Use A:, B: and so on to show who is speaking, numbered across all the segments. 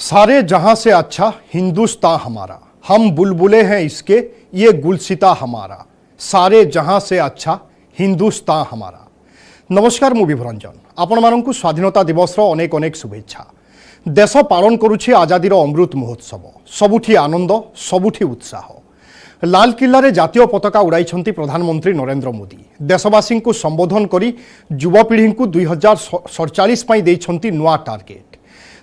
A: सारे जहां से अच्छा हिंदुस्तान हमारा, हम बुलबुले हैं इसके, ये गुलसिता हमारा। सारे जहां से अच्छा हिंदुस्तान हमारा। नमस्कार, मु विभरंजन आपण मानकु स्वाधीनता दिवस अनेक अनेक शुभेच्छा। देश पालन करुछि आजादीर अमृत महोत्सव। सबुठी आनंद, सबुठी उत्साह। लाल किल्ला रे जातीय पताका उड़ाई प्रधानमंत्री नरेंद्र मोदी। देशवासी को संबोधन करी युवपीढ़ी को 2047 पाई देइछंती नुआ टार्गेट।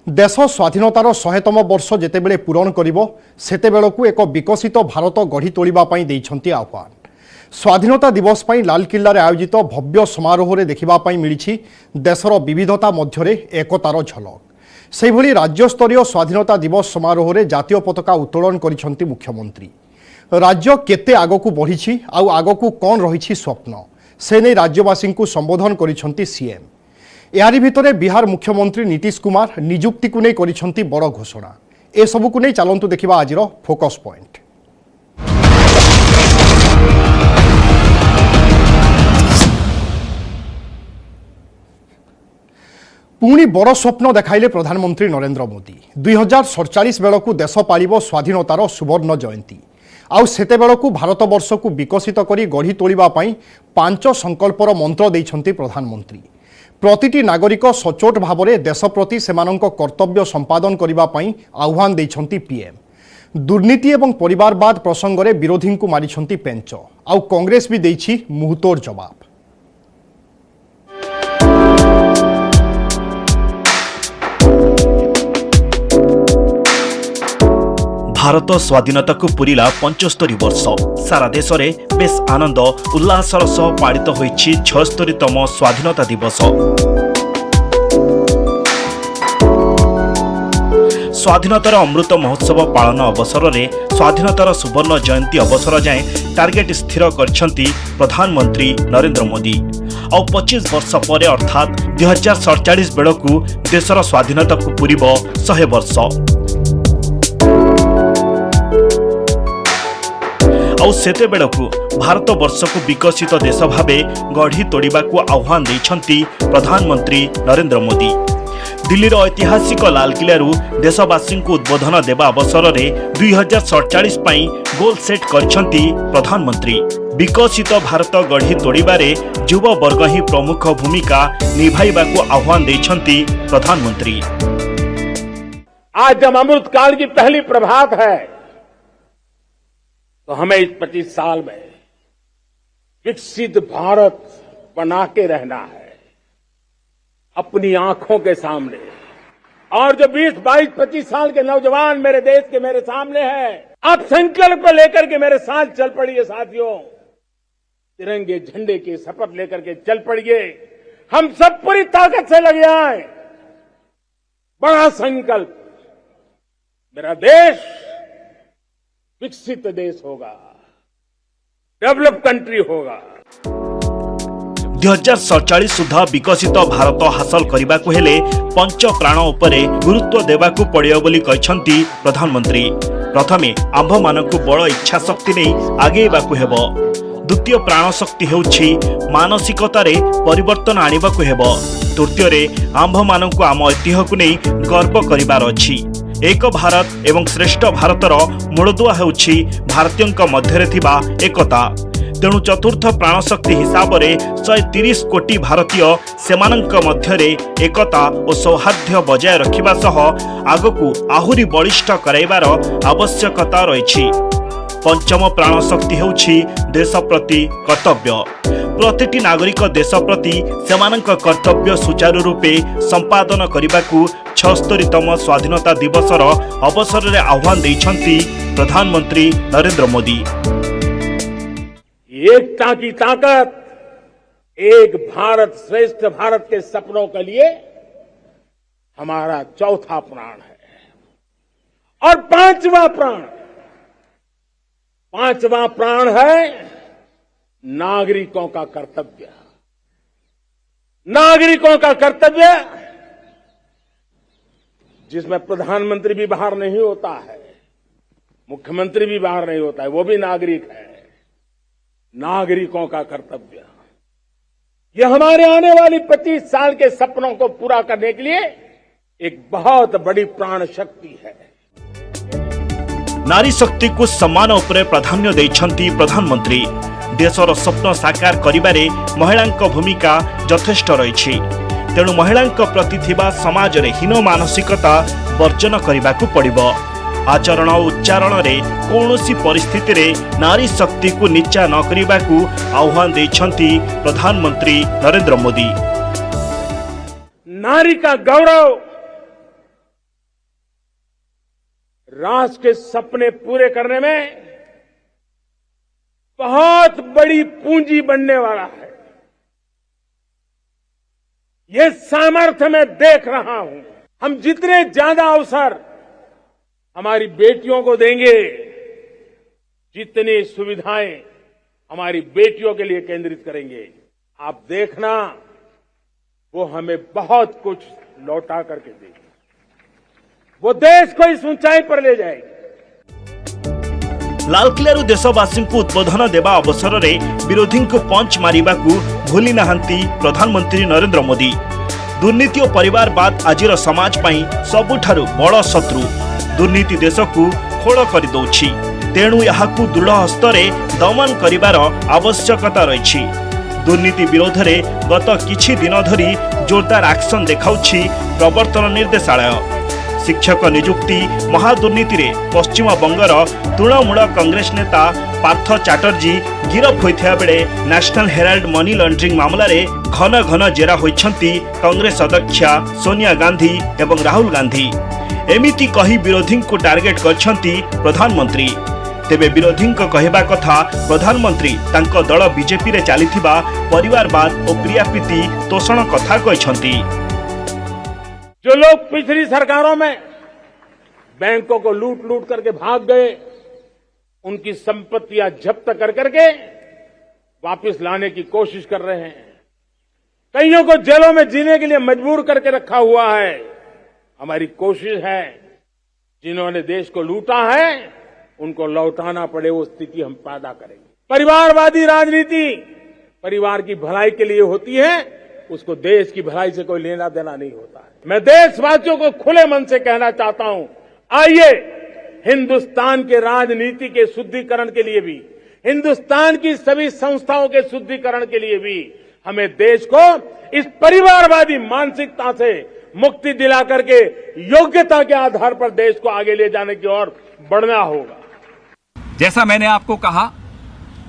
A: देश स्वाधीनतार 100तम वर्ष जेतेबेले पूरण करिवो सेतेबेलकु एक विकसित भारत गढ़ी तोलिबा पाई देइछंती आह्वान। स्वाधीनता दिवस पाई लाल किल्ला रे आयोजित भव्य समारोह रे देखिबा पाई मिलिछि देशर विविधता मध्यरे एकतार झलक। सेहिभली राज्यस्तरीय स्वाधीनता दिवस समारोह रे जातीय पताका उत्तोलन करिछंती मुख्यमंत्री। राज्य केते आगकु बढ़िछि आउ आगकु कोन रहिछि स्वप्न, से नै राज्यवासी को संबोधन करिछंती सीएम। यारी भितरे बिहार मुख्यमंत्री नीतीश कुमार निजुक्ति को नहीं करिछंती बड़ घोषणा। ए सबु को नहीं चलंतु देखिबा आजिर फोकस पॉइंट। पुणी बड़ स्वप्न देखाइले प्रधानमंत्री नरेंद्र मोदी। 2047 बेलकु देश पालिबो स्वाधीनतार सुवर्ण जयंती। आउ सेते बेलकु भारत वर्ष को विकसित करी गढ़ी तोलिबा पाई 5 संकल्पर मंत्र देइछंती प्रधानमंत्री। प्रतिटी नागरिक सचोट भाव में देश प्रति सेमानंक कर्तव्य संपादन करबा पाई आह्वान देइछंती पीएम। दुर्नीति एवं परिवारवाद प्रसंग में विरोधी को मारिछंती पेंच। आउ कांग्रेस भी देइछि मुहतोड़ जवाब।
B: भारत स्वाधीनता को पूरिला 75 वर्ष। सारा देश में बेस आनंद उल्लासर सह पालित होइछि 76तम स्वाधीनता दिवस। स्वाधीनतार अमृत महोत्सव पालन अवसर में स्वाधीनतार सुवर्ण जयंती अवसर जाए टार्गेट स्थिर करछंती प्रधानमंत्री नरेंद्र मोदी। और 25 वर्ष पर अर्थात 2047 बेलकु देशर स्वाधीनता को पूरिबो 100 वर्ष। आउ सेते बेलकु भारत वर्ष को विकसित देश भावे गढ़ी तोड़िबा को आह्वान देइछंती प्रधानमंत्री नरेंद्र मोदी। दिल्लीर ऐतिहासिक लाल किल्लारू देशवासी को उद्बोधन देवा अवसर में 2047 पाई गोल सेट करछंती प्रधानमंत्री। विकसित भारत गढ़ी तोड़िबारे युव वर्ग ही प्रमुख भूमिका निभाइबा को आह्वान देइछंती प्रधानमंत्री।
C: आज जब अमृत काल की पहली प्रभात है तो हमें इस 25 साल में विकसित भारत बना के रहना है अपनी आंखों के सामने। और जो 20, 22, 25 साल के नौजवान मेरे देश के मेरे सामने हैं, आप संकल्प लेकर के मेरे साथ चल पड़िए साथियों। तिरंगे झंडे की शपथ लेकर के चल पड़िए। हम सब पूरी ताकत से लगे आए। बड़ा संकल्प, मेरा देश विकसित देश होगा, डेवलप कंट्री होगा।
B: 2047 सुधा विकसित भारत हासिल करने को हेले पंच प्राण उपरे गुरुत्व देवाकू पड़ियो बोली कहछंती प्रधानमंत्री। प्रथमे आंभ मानकू बड़ इच्छा शक्ति नहीं आगेबाकू हेबो। द्वितीय प्राण शक्ति हेउछि मानसिकतारे परिवर्तन आनिबाकू हेबो। तृतीय रे आंभ मानकू आम ऐतिह्य को नहीं गर्व करिबार अछि। एक भारत एवं श्रेष्ठ भारतर मूलदुआ हेउछि भारतीयों मध्यरे थिबा एकता। तेणु चतुर्थ प्राणशक्ति हिसाब से 130 कोटी भारतीय सेमानंक मध्यरे एकता और सौहार्द्य बजाय रखिबा सह आगकू आहुरी बलिष्ठ कराइबार आवश्यकता रहिछि। पंचम प्राणशक्ति हेउछि देश प्रति कर्तव्य। प्रतिटी नागरिक देश प्रति सेमानंक कर्तव्य सुचारू रूपे संपादन करबाकू 76तम स्वाधीनता दिवसर अवसर में आह्वान देइछंती प्रधानमंत्री नरेंद्र मोदी।
C: एकता की ताकत, एक भारत श्रेष्ठ भारत के सपनों के लिए हमारा चौथा प्राण है। और पांचवा प्राण है नागरिकों का कर्तव्य। नागरिकों का कर्तव्य जिसमें प्रधानमंत्री भी बाहर नहीं होता है, मुख्यमंत्री भी बाहर नहीं होता है, वो भी नागरिक है। नागरिकों का कर्तव्य, यह हमारे आने वाली 25 साल के सपनों को पूरा करने के लिए एक बहुत बड़ी प्राण शक्ति है।
B: नारी शक्ति को सम्मान उपरे प्राधान्य देइछंती प्रधानमंत्री। देशर स्वप्न साकार करिबारे महिलांक भूमिका यथेष्ट रहिछि। तेणु महिलांक प्रति थिबा समाज रे हीन मानसिकता वर्जन करिबाकू पड़िबो। आचरण और उच्चारण रे कौनसी परिस्थिति रे नारी शक्ति को नीचा न करिबाकू आह्वान देइछंती प्रधानमंत्री नरेंद्र मोदी।
C: नारी का गौरव राष्ट्र के सपने पूरे करने में बहुत बड़ी पूंजी बनने वाला है। ये सामर्थ्य मैं देख रहा हूं। हम जितने ज्यादा अवसर हमारी बेटियों को देंगे, जितनी सुविधाएं हमारी बेटियों के लिए केंद्रित करेंगे, आप देखना वो हमें बहुत कुछ लौटा करके देगी। वो देश को इस ऊंचाई पर ले जाएगी।
B: लालकिल्लारू देशवासी को उद्बोधन देवा अवसर में विरोधी को पंच मारिबा को भूली नहांती प्रधानमंत्री नरेंद्र मोदी। दुर्नीति और परिवारवाद आजिर समाज पाई सबुठारु बड़ शत्रु। दुर्नीति देश को खोल कर दौछि। तेणु याहाकू दृढ़ हस्तरे दमन करिवार आवश्यकता रही। दुर्नीति विरोध में गत किछि दिन धरी जोरदार एक्शन देखाउछि प्रवर्तन निर्देशालय। शिक्षक नियुक्ति महादुर्नीति रे पश्चिम बंगर तृणमूल कांग्रेस नेता पार्थ चैटर्जी गिरफ होइथिया बेले नेशनल हेराल्ड मनी लॉन्ड्रिंग मामला रे घन घन जेरा होइछंती कांग्रेस अध्यक्षा सोनिया गांधी एवं राहुल गांधी। एमिति कही विरोधी को टार्गेट करछंती प्रधानमंत्री। तेबे विरोधी को कहबा कथा प्रधानमंत्री तांको दल बीजेपी रे चलीथिबा परिवारवाद और प्रियाप्रीति तोषण कथा कहछंती।
C: जो लोग पिछली सरकारों में बैंकों को लूट लूट करके भाग गए, उनकी संपत्तियां जब्त कर करके वापस लाने की कोशिश कर रहे हैं। कईयों को जेलों में जीने के लिए मजबूर करके रखा हुआ है। हमारी कोशिश है जिन्होंने देश को लूटा है उनको लौटाना पड़े, वो स्थिति हम पैदा करेंगे। परिवारवादी राजनीति परिवार की भलाई के लिए होती है, उसको देश की भलाई से कोई लेना देना नहीं होता है। मैं देशवासियों को खुले मन से कहना चाहता हूं, आइए हिंदुस्तान के राजनीति के शुद्धिकरण के लिए भी, हिंदुस्तान की सभी संस्थाओं के शुद्धिकरण के लिए भी हमें देश को इस परिवारवादी मानसिकता से मुक्ति दिला करके योग्यता के आधार पर देश को आगे ले जाने की ओर बढ़ना होगा।
D: जैसा मैंने आपको कहा,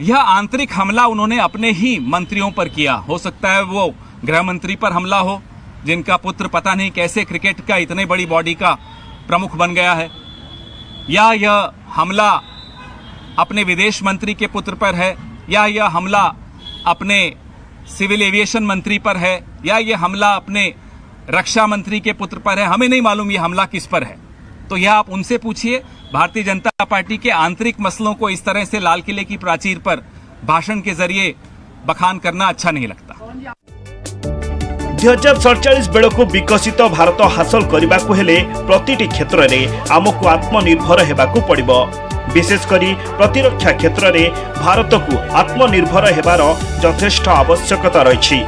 D: यह आंतरिक हमला उन्होंने अपने ही मंत्रियों पर किया। हो सकता है वो गृह मंत्री पर हमला हो, जिनका पुत्र पता नहीं कैसे क्रिकेट का इतने बड़ी बॉडी का प्रमुख बन गया है, या यह हमला अपने विदेश मंत्री के पुत्र पर है, या यह हमला अपने सिविल एविएशन मंत्री पर है, या यह हमला अपने रक्षा मंत्री के पुत्र पर है। हमें नहीं मालूम यह हमला किस पर है। तो यह आप उनसे पूछिए। भारतीय जनता पार्टी के आंतरिक मसलों को इस तरह से लाल किले की प्राचीर पर भाषण के जरिए बखान करना अच्छा नहीं लगता।
B: 2047 बेलू विकसित भारत हासिल करने को हेले प्रतिटी क्षेत्र में आमको आत्मनिर्भर होगाकू पड़िबो। विशेषकर प्रतिरक्षा क्षेत्र में भारत को आत्मनिर्भर होबार यथेष्ट आवश्यकता रही।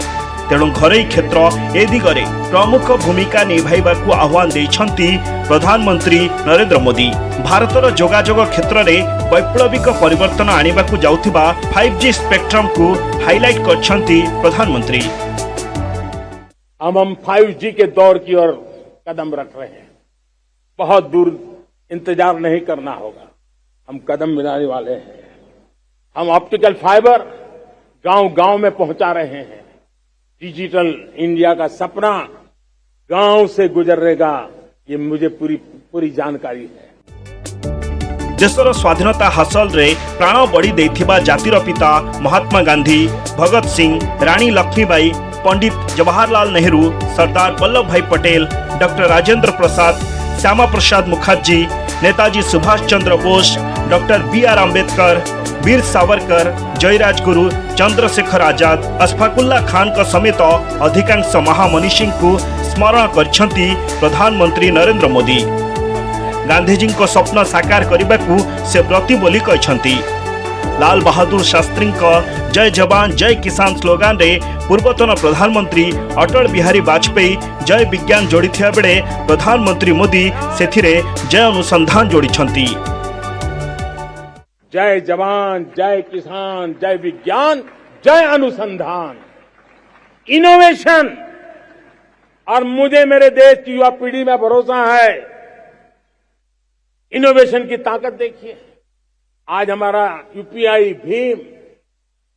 B: तेणु घरोई क्षेत्र ए दिगरे प्रमुख भूमिका निभाइबाकू आह्वान देइछंती प्रधानमंत्री नरेंद्र मोदी। भारतर जोगाजोग क्षेत्र में वैप्लविक परिवर्तन आनिबाकू जाउथिबा 5G स्पेक्ट्रम को हाईलाइट करछंती प्रधानमंत्री।
C: हम 5G के दौर की ओर कदम रख रहे हैं। बहुत दूर इंतजार नहीं करना होगा, हम कदम मिलाने वाले हैं। हम ऑप्टिकल फाइबर गांव-गांव में पहुंचा रहे हैं। डिजिटल इंडिया का सपना गांव से गुजरेगा, ये मुझे पूरी जानकारी है।
B: देशर स्वाधीनता हासिल रे प्राण बड़ी देथिबा जातिर पिता महात्मा गांधी, भगत सिंह, रानी लक्ष्मीबाई, पंडित जवाहरलाल नेहरू, सरदार वल्लभ भाई Patel, doctor Rajendra Prasad, Shyama Prasad Mukherjee, Netaji Subhash Chandra Bose, doctor B R. Ambedkar, Veer Savarkar, जयराजगुरु, Chandrashekhar Azad, Ashfaqulla Khan का समेत अधिकांश महामनीषी को स्मरण करछंती प्रधानमंत्री नरेंद्र मोदी। गांधीजी को स्वप्न साकार करने को से व्रती बोली कहछंती। लाल बहादुर शास्त्री जय जवान जय किसान स्लोगान रे पूर्वतन प्रधानमंत्री अटल बिहारी वाजपेयी जय विज्ञान जोड़िथिया बेले प्रधानमंत्री मोदी सेथिरे जय अनुसंधान जोड़िछंती।
C: जय जवान जय किसान जय विज्ञान जय अनुसंधान, इनोवेशन। और मुझे मेरे देश की युवा पीढ़ी में भरोसा है, इनोवेशन की ताकत देखिए। आज हमारा यूपीआई भीम,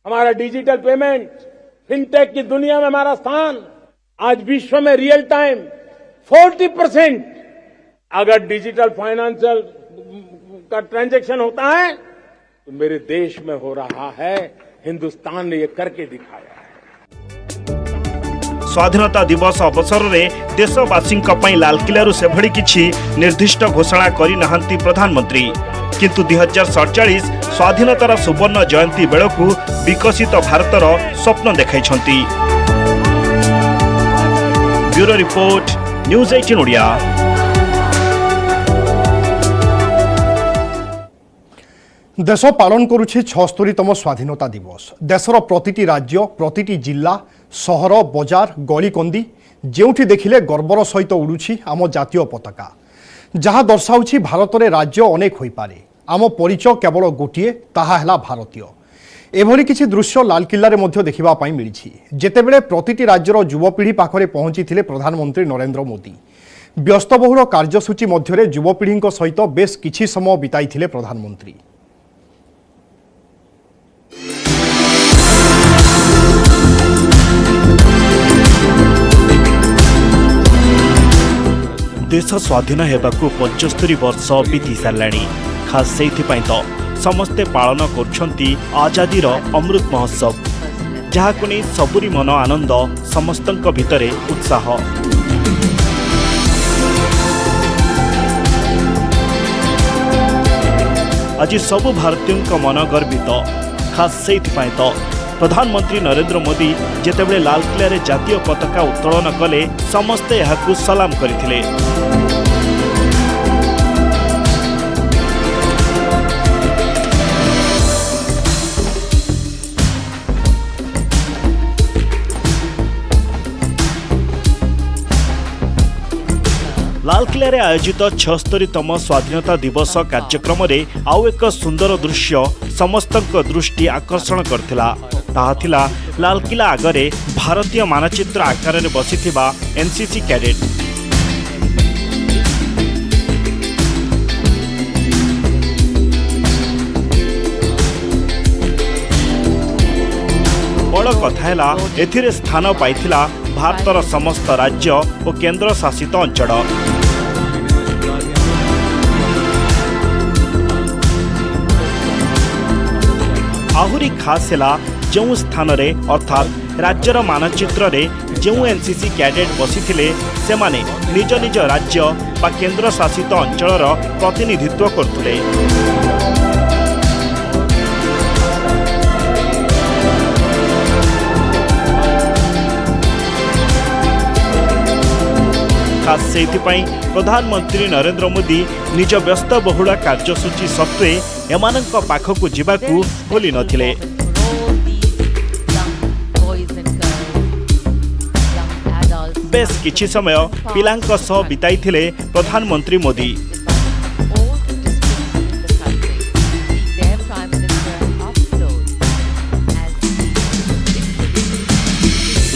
C: हमारा डिजिटल पेमेंट, फिनटेक की दुनिया में हमारा स्थान, आज विश्व में रियल टाइम 40% अगर डिजिटल फाइनेंशियल का ट्रांजैक्शन होता है तो मेरे देश में हो रहा है। हिंदुस्तान ने ये करके दिखाया है।
B: स्वाधीनता दिवस अवसर में देशवासी लालकिलू से भड़ी किछि निर्दिष्ट घोषणा करि नाहंती प्रधानमंत्री, किंतु 2047 स्वाधीनतार सुवर्ण जयंती बेलकु विकसित भारतर स्वप्न देखाइछंती। Bureau report, news 18 Odia.
A: देश पालन करुछि 76तम स्वाधीनता दिवस। देशर प्रतिटी राज्य, प्रतिटी जिला, सहर, बजार, गलीकंदी जेउठी देखिले गर्वर सहित उड़ुछि आम जातीय पताका, जहाँ दर्शाउछि भारतरे राज्य अनेक होई पारे, आम परिचय केवल गोटिए, ताहा हेला भारतीय। एभली किछि दृश्य लालकिल्ला रे मध्य देखिबा पाई मिलिछि, जेतेबेले प्रतिटी राज्यर युवपीढ़ी पाखरे पहुंचीथिले प्रधानमंत्री नरेंद्र मोदी। व्यस्तबहुल कार्यसूची मध्यरे युवपीढ़ी सहित बेस किछि समय बिताइथिले प्रधानमंत्री।
B: देश स्वाधीन हेबाकु 75 वर्ष बीती साराणी। खास सेइथिपाई तो समस्ते पालन करुछंती आजादीर अमृत महोत्सव, जहाकु नै सबुरी मन आनंद, समस्तंक भितरे उत्साह। आज सबु भारतीयों मन गर्वित। खास सेइथिपाई तो प्रधानमंत्री नरेंद्र मोदी जेतेबेले लालकिल्ला रे जातीय पताका उत्तोलन कले, समस्ते एहाकु सलाम करिथिले। लालकिल्ला रे आयोजित 76तम स्वाधीनता दिवस कार्यक्रम रे आउ एक सुंदर दृश्य समस्तक दृष्टि आकर्षण करथिला। ताहा थिला लालकिल्ला आगरे भारतीय मानचित्र आकार रे बसिथिबा एनसीसी कैडेट। बड़ कथा हैला एथिरे स्थान पाइथिला भारतर समस्त राज्य और केंद्र शासित अंचल। आहुरी खास हैला जो स्थान रे अर्थात राज्यर मानचित्र रे जो एनसीसी कैडेट बसिथिले सेमाने निज निज राज्य बा केंद्र शासित अंचलर प्रतिनिधित्व करथुले। खास सेइथिपाई प्रधानमंत्री नरेंद्र मोदी निज व्यस्तबहुल कार्यसूची सत्वे एमानंक पाखकु जिबाकु भूली नथिले। बेस किछि समय पिलांक सह बिताइथिले प्रधानमंत्री मोदी।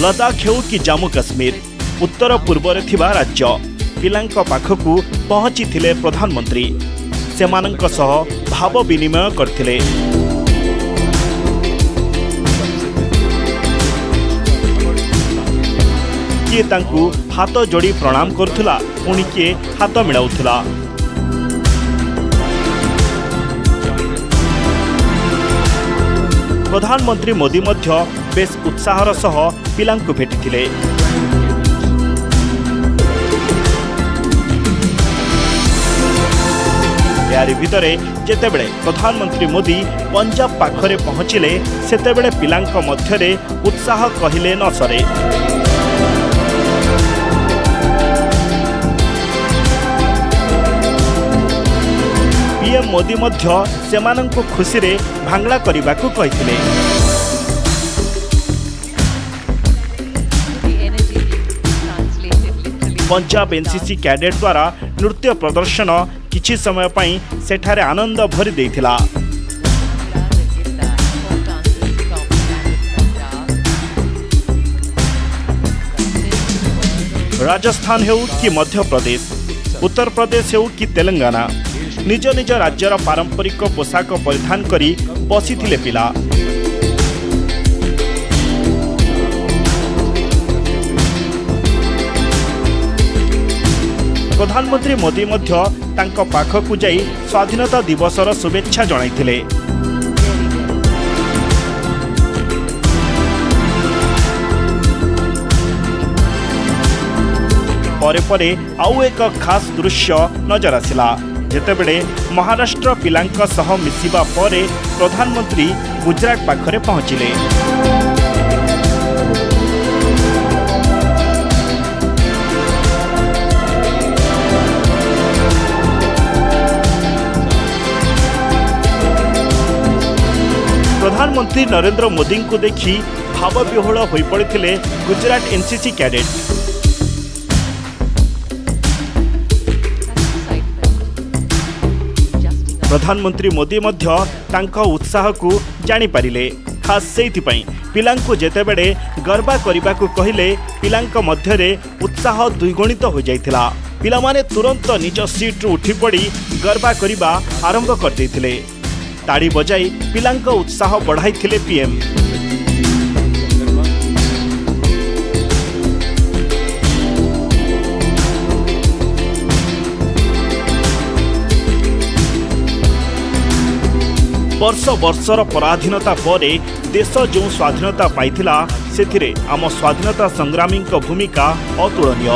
B: लद्दाख हेउ कि जम्मू कश्मीर, उत्तर पूर्व रे थिबा राज्य पिलांक पाखकु पहुंचीथिले प्रधानमंत्री। सेमानंक सह भाव विनिमय करथिले। किए तांकु हाथ जोड़ी प्रणाम करथुला, पुणी किए हाथ मिलाउथुला। प्रधानमंत्री मोदी मध्य बेस उत्साहर सह पिलांकु भेटिथिले। यारी भितरे जेतेबेले प्रधानमंत्री मोदी पंजाब पाखरे पहुंचिले, सेतेबेले पिलांक मध्यरे उत्साह कहिले न सरे। पीएम मोदी मध्य सेमानंकु खुशीरे भांगला करिबाकु कहिथिले। पंजाब एनसीसी कैडेट द्वारा नृत्य प्रदर्शन किछि समय पई सेठारे आनंद भरी देथिला। राजस्थान हेउ कि मध्य प्रदेश, उत्तर प्रदेश हेउ कि तेलंगाना निज निज राज्यर पारंपरिक पोशाक परिधान करी बसिथिले पिला। प्रधानमंत्री मोदी मध्य तांको पाखकु जाई स्वाधीनता दिवसर शुभेच्छा जणाइथिले। परे परे आउ एक खास दृश्य नजर आसिला जेतेबेले महाराष्ट्र पिलांक सह मिसिबा परे प्रधानमंत्री गुजरात पाखरे पहुंचिले। प्रधानमंत्री नरेंद्र मोदी को देखि भावविह्वल होई पड़िथिले गुजरात एनसीसी कैडेट। प्रधानमंत्री मोदी मध्य तांका उत्साह को जानी पारिले। खास सेइथिपई पिलांको जेतेबेले गरबा करिबाकू कहिले पिलांक मध्यरे उत्साह द्विगुणित हो जाइथिला। पिलामाने तुरंत निज सीट उठी पड़ी गरबा करिबा आरंभ कर देथिले। ताड़ी बजाई पिलांक उत्साह बढ़ाइथिले पीएम। वर्ष वर्षर पराधीनता परे देश जो स्वाधीनता पाइथिला सेथिरे आम स्वाधीनता संग्रामी भूमिका अतुलनीय।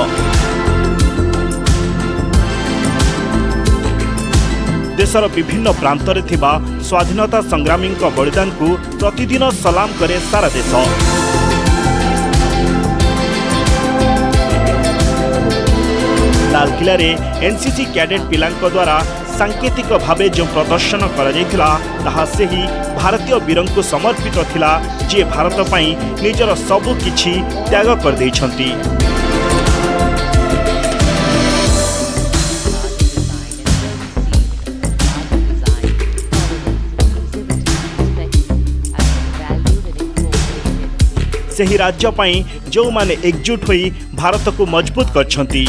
B: देशर विभिन्न प्रांतरे थिबा स्वाधीनता संग्रामी बलिदान को प्रतिदिन सलाम करे सारा देश। लालकिला रे एनसीसी कैडेट पिलांक द्वारा सांकेतिक भावे जो प्रदर्शन करा जायतिला ताहा सेही भारतीय वीरंकु समर्पित थिला जे भारत पई निजर सबु किछि त्याग कर दैछंती। सेही राज्य पई जो माने एकजुट होई भारत को मजबूत करछंती।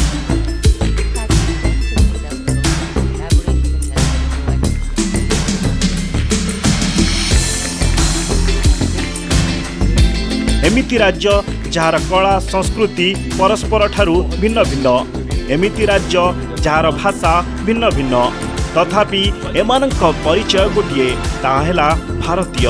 B: एमिति राज्य जार कला संस्कृति परस्पर ठारू भिन्न भिन्न, एमिति राज्य जार भाषा भिन्न भिन्न, तथापि एमानंक परिचय गोटिए ता हेला भारतीय।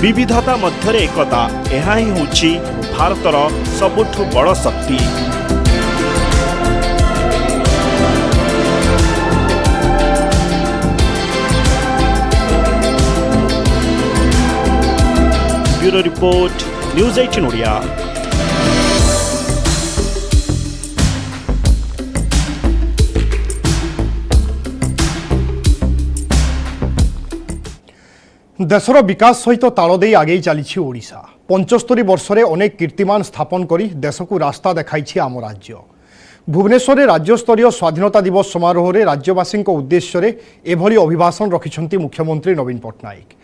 B: विविधता मध्यरे एकता यह ही होची भारतर सबुठु बड़ शक्ति। Bureau report news 18 Odia.
A: देशर विकास सहित ताल दे आगे चली ओडिशा। 75 वर्षरे अनेक कीर्तिमान स्थापन करी देश को रास्ता देखाई आम राज्य। भुवनेश्वर राज्यस्तरीय स्वाधीनता दिवस समारोह में राज्यवासी उद्देश्य एभली अभिभाषण रखिंट मुख्यमंत्री नवीन पट्टनायक।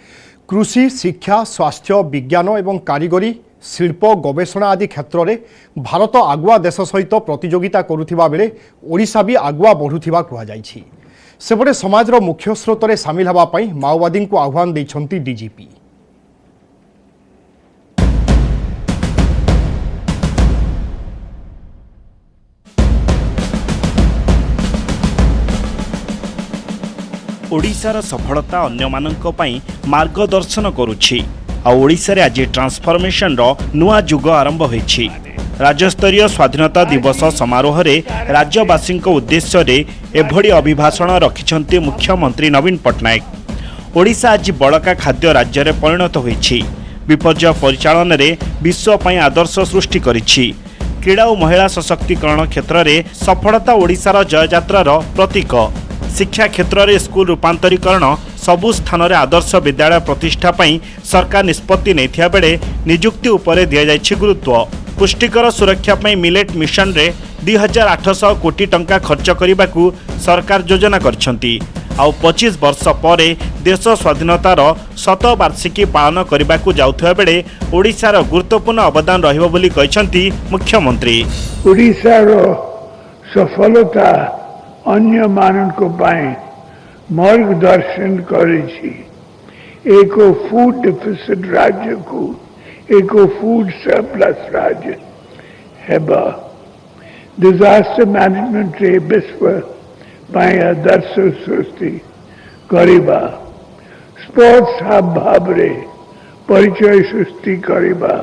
A: कृषि, शिक्षा, स्वास्थ्य, विज्ञान एवं कारिगरी, शिल्प, गवेषणा आदि क्षेत्र में भारत आगुआ देश सहित प्रतियोगिता करुथिबा बेले ओडिशा भी आगुआ बढ़ुथिबा कुहाଯାଇଛି। सेपटे समाजर मुख्य स्रोत में सामिल होगा माओवादी को आह्वान देइछंती डीजीपी।
B: ओडिशार सफलता अन्यमानंक पई मार्गदर्शन करुछि आ ओडिशा रे आज ट्रांसफॉर्मेशन रो नुआ जुग आरंभ होइछि। राज्यस्तरीय स्वाधीनता दिवस समारोह रे राज्यवासी उद्देश्य रे एभली अभिभाषण रखिछन्ते मुख्यमंत्री नवीन पट्टनायक। ओडिशा आज बड़का खाद्य राज्य रे परिणत होइछि। विपर्य परिचालन में विश्व ପାଇଁ आदर्श सृष्टि करिछि। क्रीड़ा और महिला सशक्तिकरण क्षेत्र में सफलता ओडिशार जययात्रार प्रतीक। शिक्षा क्षेत्र में स्कूल रूपांतरीकरण सबु स्थान में आदर्श विद्यालय प्रतिष्ठा पई सरकार निष्पत्ति नैथिया बेले नियुक्ति उपरे दिया जायछि गुरुत्व। पुष्टिकर सुरक्षा पई मिलेट मिशन रे 2800 कोटी टंका खर्च करने को सरकार योजना करछंती। आउ 25 वर्ष पर देश स्वाधीनतार शतवार्षिकी पालन करने को जाउथबा बेले ओडिशार गुरुत्वपूर्ण अवदान रहिबो बोली कहिसंती मुख्यमंत्री।
E: ओडिशार सफलता अन्य माननको पाए मार्गदर्शन करेछि। एको फूड डिफिसिट राज्य को एको फूड सरप्लस राज्य हेबा। डिजास्टर मैनेजमेंट रे विश्व पाए आदर्श सृष्टि करिबा। स्पोर्ट्स हब भावरे परिचय सृष्टि करिबा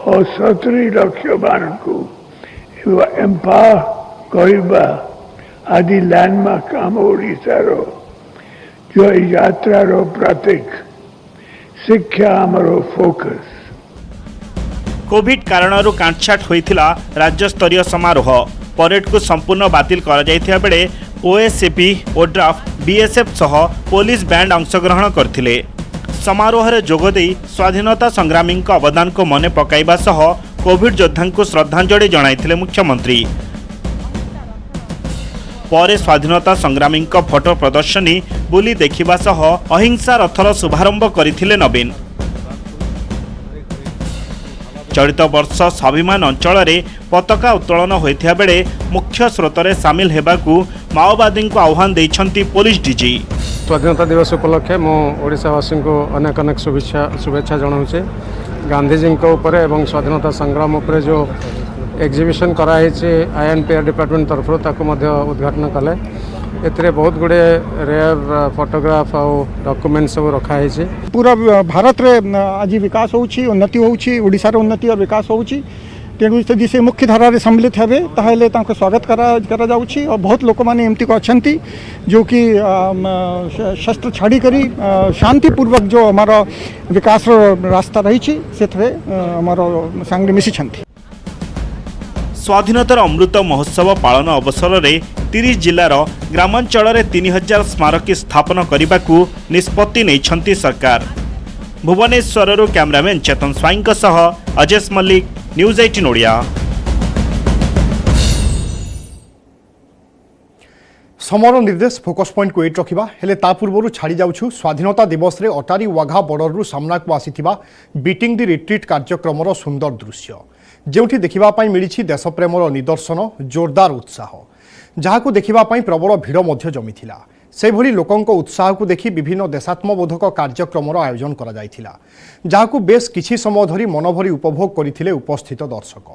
E: और 70 लाख माननको एम्पावर करिबा आदि लैंडमार्क आम ओडिशार जो यात्रार प्रतीक। शिक्षा आमर फोकस।
B: कोविड कारणरू काटछाट होइथिला राज्य स्तरीय समारोह। परेड को संपूर्ण बातिल करा जायथिया बेले ओएसएपी ओड्राफ बीएसएफ सह पुलिस बैंड अंशग्रहण करथिले। समारोह रे जोगदेई स्वाधीनता संग्रामी अवदान को मने पकाइबा सह कोविड योद्धा को श्रद्धांजलि जणाइथिले मुख्यमंत्री। परे स्वाधीनता संग्रामी फोटो प्रदर्शनी बुली देखिबा सह अहिंसा रथर शुभारंभ करथिले नवीन। चलित वर्ष स्वाभिमान अंचल रे पताका उत्तोलन होइथिया बेले मुख्य स्रोतरे सामिल हेबाकू माओवादी को आह्वान देइछंती पुलिस डीजी।
F: स्वाधीनता दिवस उपलक्षे मो ओडिशावासी को अनेक अनेक शुभेच्छा जनाऊे। गांधीजी उपरे एवं स्वाधीनता संग्राम उपरे जो एग्जिबिशन कराई आईएनपीआर डिपार्टमेंट तरफ उद्घाटन कले। एथिरे बहुत गुड़े रेयर फोटोग्राफ और डॉक्यूमेंट सब रखाई।
G: पूरा भारत रे आज विकास होउछि, उन्नति होउछि, ओडिशार उन्नति और विकास होउछि। तेणु यदि से मुख्य धारा रे सम्मिलित हेबे ताहेले तांको स्वागत करा जाउछि। और बहुत लोक माने एमती को अछंती जो कि शस्त्र छाड़ी करी शांतिपूर्वक जो हमारा विकास रास्ता रही सेथरे हमारा संगे मिसी छंती।
B: स्वाधीनतार अमृत महोत्सव पालन अवसर में 30 जिलार ग्रामांचल 3000 स्मारकी स्थापन करने को निष्पत्ति नहीं सरकार। भुवनेश्वर कैमरामैन चेतन स्वाई सह अजेश मल्लिक, न्यूज 18 ओडिया।
A: समर निर्देश फोकस पॉइंट को एट रखा हेले ता पूर्व छाड़ी जाऊँ स्वाधीनता दिवस रे अटारी वाघा बॉर्डर सामना को आसीथिबा बीटिंग दी रिट्रीट कार्यक्रम सुंदर दृश्य जोठी देखा मिली देशप्रेमर निदर्शन जोरदार उत्साह जहां देखा प्रबल भिड़ मध्य जमीथिला। से भली लोकंक उत्साह को देखि विभिन्न देशात्मबोधक कार्यक्रम आयोजन करा जायथिला जहां बेस किछि समय धरी मनभरी उपभोग करथिले उपस्थित दर्शक।